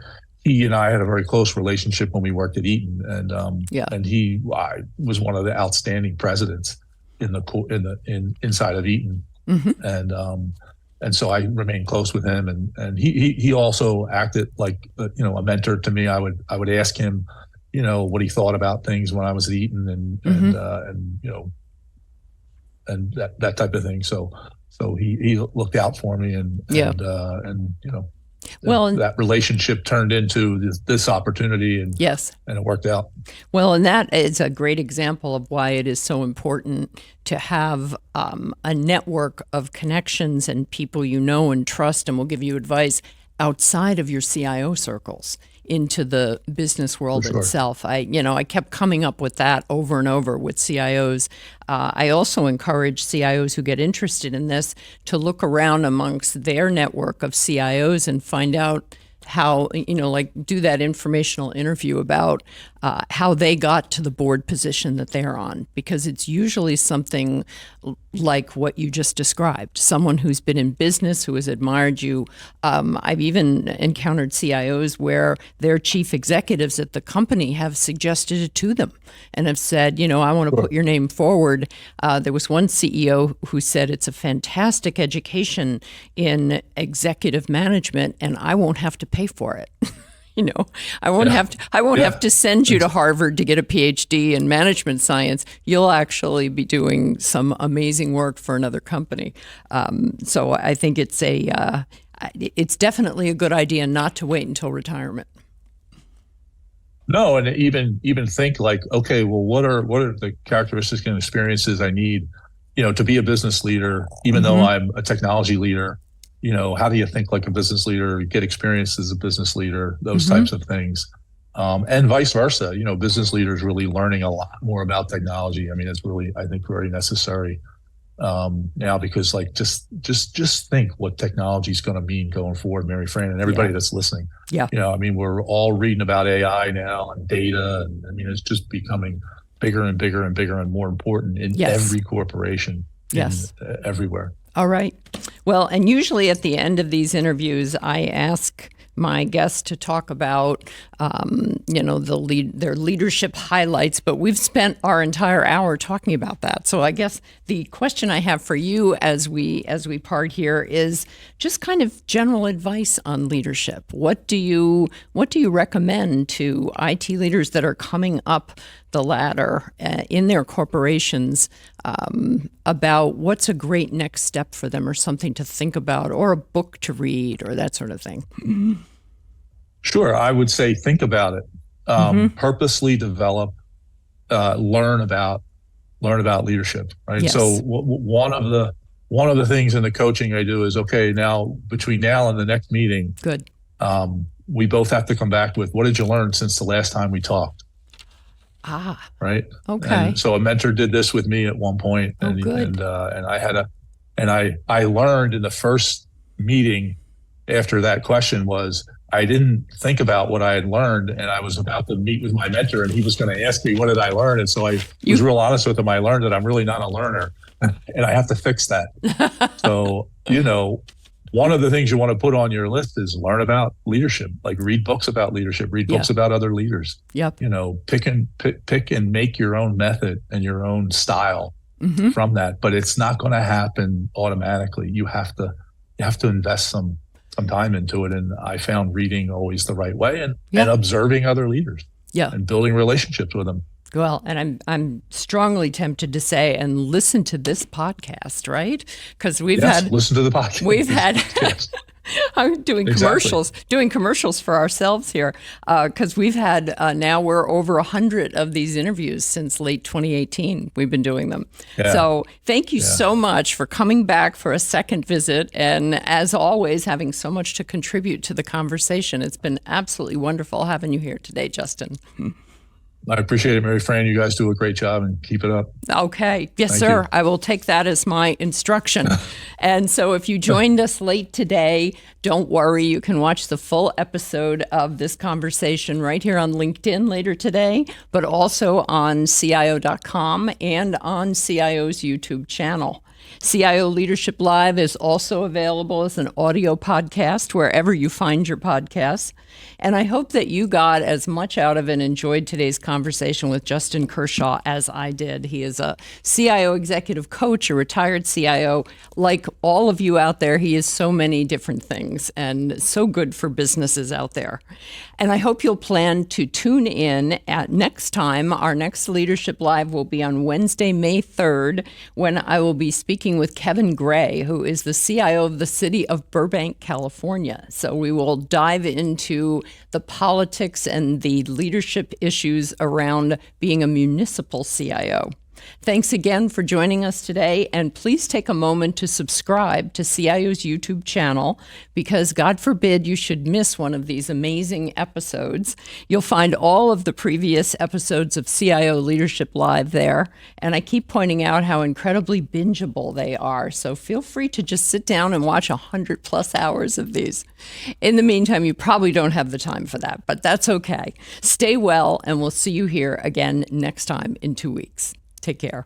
and I had a very close relationship when we worked at Eaton, and he was one of the outstanding presidents inside of Eaton, and so I remained close with him, and he also acted like a mentor to me. I would ask him, what he thought about things when I was at Eaton, and that type of thing. So he looked out for me, and that relationship turned into this opportunity, and and it worked out. Well, and that is a great example of why it is so important to have a network of connections and people and trust and will give you advice outside of your CIO circles into the business world itself. I kept coming up with that over and over with CIOs. I also encourage CIOs who get interested in this to look around amongst their network of CIOs and find out how, do that informational interview about how they got to the board position that they're on, because it's usually something like what you just described, someone who's been in business, who has admired you. I've even encountered CIOs where their chief executives at the company have suggested it to them and have said, I want to put your name forward. There was one CEO who said, it's a fantastic education in executive management, and I won't have to pay for it. I won't have to send you to Harvard to get a PhD in management science. You'll actually be doing some amazing work for another company. So I think it's definitely a good idea not to wait until retirement. No, and even think like, okay, well, what are the characteristics and experiences I need, to be a business leader, even though I'm a technology leader. How do you think like a business leader, get experience as a business leader, those types of things. And vice versa, business leaders really learning a lot more about technology. I mean, it's really, I think, very necessary now, because like, just think what technology is going to mean going forward, Mary Fran, and everybody that's listening. I mean, we're all reading about AI now and data. And I mean, it's just becoming bigger and bigger and bigger and more important in every corporation, everywhere. All right. Well, and usually at the end of these interviews, I ask my guests to talk about, their leadership highlights, but we've spent our entire hour talking about that. So I guess the question I have for you as we part here is just kind of general advice on leadership. What do you recommend to IT leaders that are coming up the ladder in their corporations about what's a great next step for them, or something to think about, or a book to read, or that sort of thing? Sure. I would say think about it. Purposely develop, learn about leadership, right? Yes. So one of the things in the coaching I do is, okay, now between now and the next meeting, Good. We both have to come back with, what did you learn since the last time we talked? Right. Okay. And so a mentor did this with me at one point, and good. I learned in the first meeting after that question was, I didn't think about what I had learned, and I was about to meet with my mentor, and he was going to ask me, what did I learn? And so I was real honest with him. I learned that I'm really not a learner, and I have to fix that. So, one of the things you want to put on your list is learn about leadership, like read books about leadership, read books about other leaders. Yep. Pick and make your own method and your own style from that. But it's not going to happen automatically. You have to invest some time into it. And I found reading always the right way, and observing other leaders and building relationships with them. Well, and I'm strongly tempted to say, and listen to this podcast, right? Because listen to the podcast. We've had. I'm doing commercials for ourselves here, because we've had now we're over 100 of these interviews since late 2018. We've been doing them. Yeah. So thank you so much for coming back for a second visit, and as always, having so much to contribute to the conversation. It's been absolutely wonderful having you here today, Justin. I appreciate it, Mary Fran. You guys do a great job, and keep it up. Okay. Yes, sir. You. I will take that as my instruction. And so if you joined us late today, don't worry. You can watch the full episode of this conversation right here on LinkedIn later today, but also on CIO.com and on CIO's YouTube channel. CIO Leadership Live is also available as an audio podcast wherever you find your podcasts. And I hope that you got as much out of and enjoyed today's conversation with Justin Kershaw as I did. He is a CIO executive coach, a retired CIO. Like all of you out there, he is so many different things and so good for businesses out there. And I hope you'll plan to tune in at next time. Our next Leadership Live will be on Wednesday, May 3rd, when I will be speaking with Kevin Gray, who is the CIO of the city of Burbank, California. So we will dive into the politics and the leadership issues around being a municipal CIO. Thanks again for joining us today, and please take a moment to subscribe to CIO's YouTube channel, because God forbid you should miss one of these amazing episodes. You'll find all of the previous episodes of CIO Leadership Live there, and I keep pointing out how incredibly bingeable they are, so feel free to just sit down and watch 100+ hours of these. In the meantime, you probably don't have the time for that, but that's okay. Stay well, and we'll see you here again next time in 2 weeks. Take care.